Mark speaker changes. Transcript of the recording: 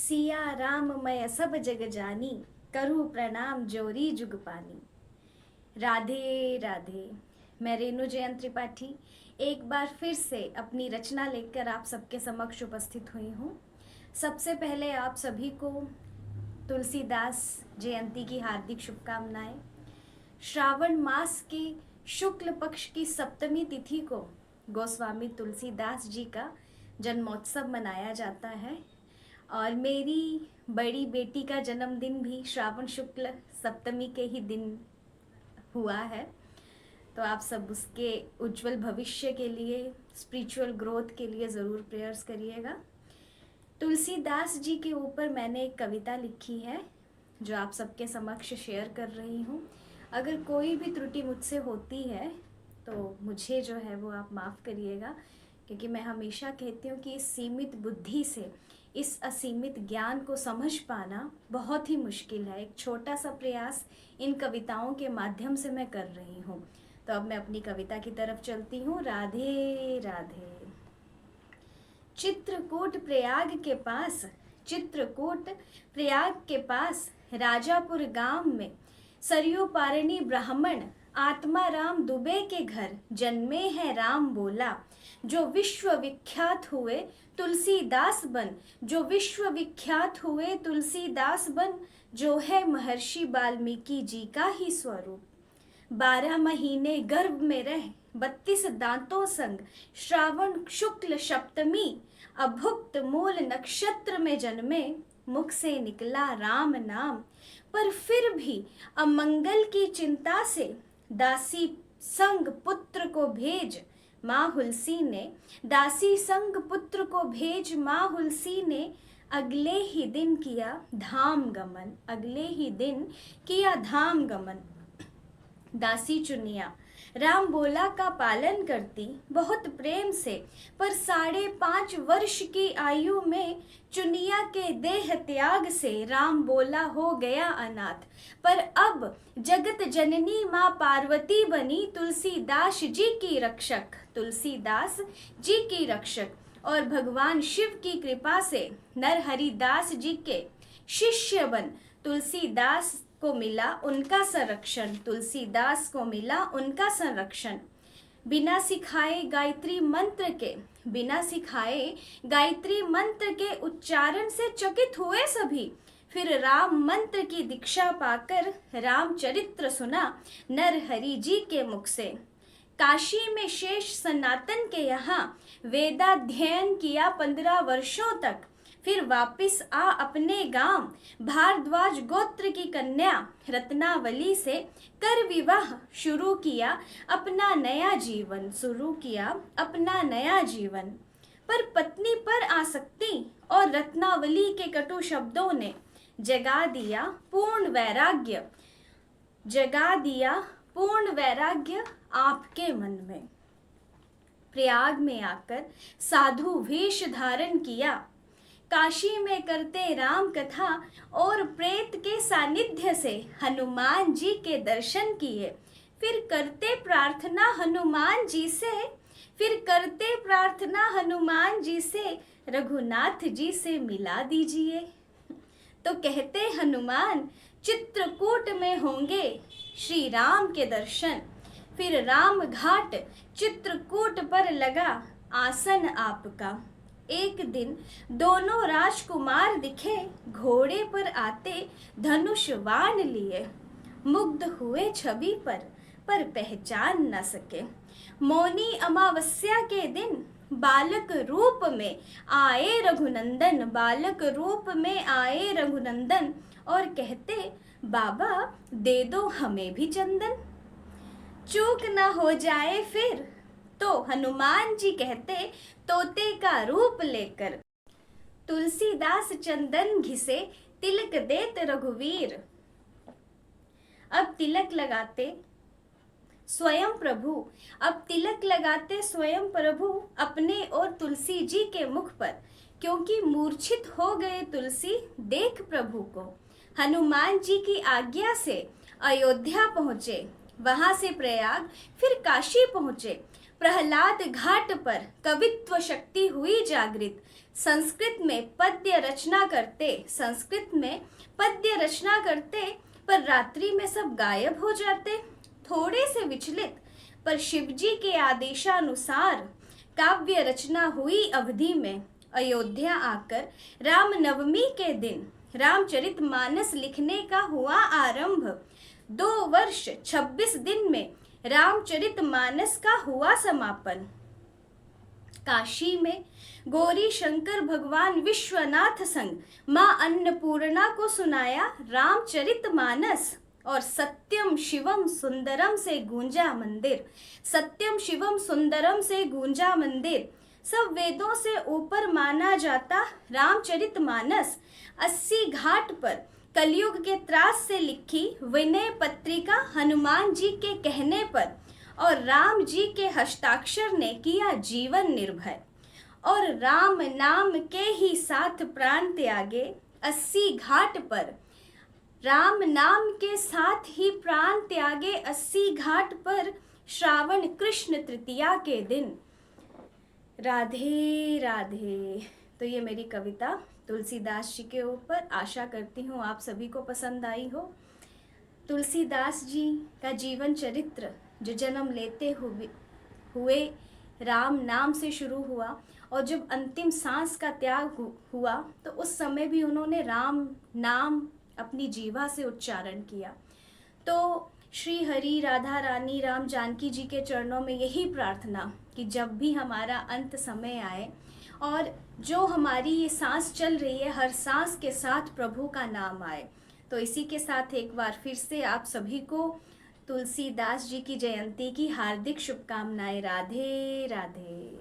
Speaker 1: सिया राम मैं सब जग जानी, करूँ प्रणाम जोरी जुग पानी। राधे राधे। मैं रेणु जयंत त्रिपाठी एक बार फिर से अपनी रचना लेकर आप सबके समक्ष उपस्थित हुई हूँ। सबसे पहले आप सभी को तुलसीदास जयंती की हार्दिक शुभकामनाएं। श्रावण मास की शुक्ल पक्ष की सप्तमी तिथि को गोस्वामी तुलसीदास जी का जन्मोत्सव मनाया जाता है और मेरी बड़ी बेटी का जन्मदिन भी श्रावण शुक्ल सप्तमी के ही दिन हुआ है। तो आप सब उसके उज्जवल भविष्य के लिए, स्पिरिचुअल ग्रोथ के लिए ज़रूर प्रेयर्स करिएगा। तुलसीदास जी के ऊपर मैंने एक कविता लिखी है जो आप सबके समक्ष शेयर कर रही हूँ। अगर कोई भी त्रुटि मुझसे होती है तो मुझे जो है वो आप माफ़ करिएगा, क्योंकि मैं हमेशा कहती हूँ कि इस सीमित बुद्धि से इस असीमित ज्ञान को समझ पाना बहुत ही मुश्किल है। एक छोटा सा प्रयास इन कविताओं के माध्यम से मैं कर रही हूँ। तो अब मैं अपनी कविता की तरफ चलती हूँ। राधे राधे। चित्रकूट प्रयाग के पास राजापुर गांव में सरयू पारणी ब्राह्मण आत्मा राम दुबे के घर जन्मे हैं राम बोला, जो विश्वविख्यात हुए तुलसीदास बन, जो है महर्षि वाल्मीकि जी का ही स्वरूप। 12 महीने गर्भ में रह 32 दांतों संग, श्रावण शुक्ल सप्तमी अभुक्त मूल नक्षत्र में जन्मे, मुख से निकला राम नाम। पर फिर भी अमंगल की चिंता से दासी संग पुत्र को भेज माँ हुलसी ने अगले ही दिन किया धाम गमन। दासी चुनिया राम बोला का पालन करती बहुत प्रेम से, पर 5.5 वर्ष की आयु में चुनिया के देह त्याग से राम बोला हो गया अनाथ। पर अब जगत जननी माँ पार्वती बनी तुलसीदास जी की रक्षक और भगवान शिव की कृपा से नरहरिदास जी के शिष्य बन तुलसीदास को मिला उनका संरक्षण। बिना सिखाए गायत्री मंत्र के उच्चारण से चकित हुए सभी। फिर राम मंत्र की दीक्षा पाकर रामचरित्र सुना नरहरि जी के मुख से। काशी में शेष सनातन के यहाँ वेदाध्ययन किया 15 वर्षों तक। फिर वापिस आ अपने गांव भारद्वाज गोत्र की कन्या रत्नावली से कर विवाह शुरू किया अपना नया जीवन। पर पत्नी पर आसक्ति और रत्नावली के कटु शब्दों ने जगा दिया पूर्ण वैराग्य आपके मन में। प्रयाग में आकर साधु वेश धारण किया, काशी में करते राम कथा और प्रेत के सानिध्य से हनुमान जी के दर्शन किए। फिर करते प्रार्थना हनुमान जी से रघुनाथ जी से मिला दीजिए। तो कहते हनुमान चित्रकूट में होंगे श्री राम के दर्शन। फिर राम घाट चित्रकूट पर लगा आसन आपका। एक दिन दोनों राजकुमार दिखे घोड़े पर आते धनुष बाण लिए। मुग्ध हुए छवि पर पहचान न सके। मौनी अमावस्या के दिन बालक रूप में आए रघुनंदन और कहते बाबा दे दो हमें भी चंदन। चूक न हो जाए फिर तो हनुमान जी कहते तोते का रूप लेकर। तुलसीदास चंदन घिसे तिलक देत रघुवीर। अब तिलक लगाते स्वयं प्रभु अपने और तुलसी जी के मुख पर, क्योंकि मूर्छित हो गए तुलसी देख प्रभु को। हनुमान जी की आज्ञा से अयोध्या पहुँचे, वहां से प्रयाग फिर काशी पहुँचे। प्रहलाद घाट पर कवित्व शक्ति हुई जागृत, संस्कृत में पद्य रचना करते, पर रात्रि में सब गायब हो जाते। थोड़े से विचलित पर शिवजी के आदेशानुसार काव्य रचना हुई अवधि में अयोध्या आकर रामनवमी के दिन रामचरितमानस लिखने का हुआ आरंभ। 2 वर्ष 26 दिन में रामचरितमानस का हुआ समापन। काशी में गौरी शंकर भगवान विश्वनाथ संग मां अन्नपूर्णा को सुनाया रामचरितमानस, और सत्यम शिवम सुंदरम से गूंजा मंदिर। सब वेदों से ऊपर माना जाता रामचरितमानस 80 घाट पर कलयुग के त्रास से लिखी विनय पत्रिका हनुमान जी के कहने पर और राम जी के हस्ताक्षर ने किया जीवन निर्भय, और राम नाम के ही साथ प्राण त्यागे 80 घाट पर। राम नाम के साथ ही प्राण त्यागे 80 घाट पर श्रावण कृष्ण तृतीया के दिन। राधे राधे। तो ये मेरी कविता तुलसीदास जी के ऊपर, आशा करती हूँ आप सभी को पसंद आई हो। तुलसीदास जी का जीवन चरित्र जो जन्म लेते हुए राम नाम से शुरू हुआ, और जब अंतिम सांस का त्याग हुआ तो उस समय भी उन्होंने राम नाम अपनी जीवा से उच्चारण किया। तो श्री हरि राधा रानी राम जानकी जी के चरणों में यही प्रार्थना कि जब भी हमारा अंत समय आए और जो हमारी ये सांस चल रही है, हर सांस के साथ प्रभु का नाम आए। तो इसी के साथ एक बार फिर से आप सभी को तुलसीदास जी की जयंती की हार्दिक शुभकामनाएं। राधे राधे।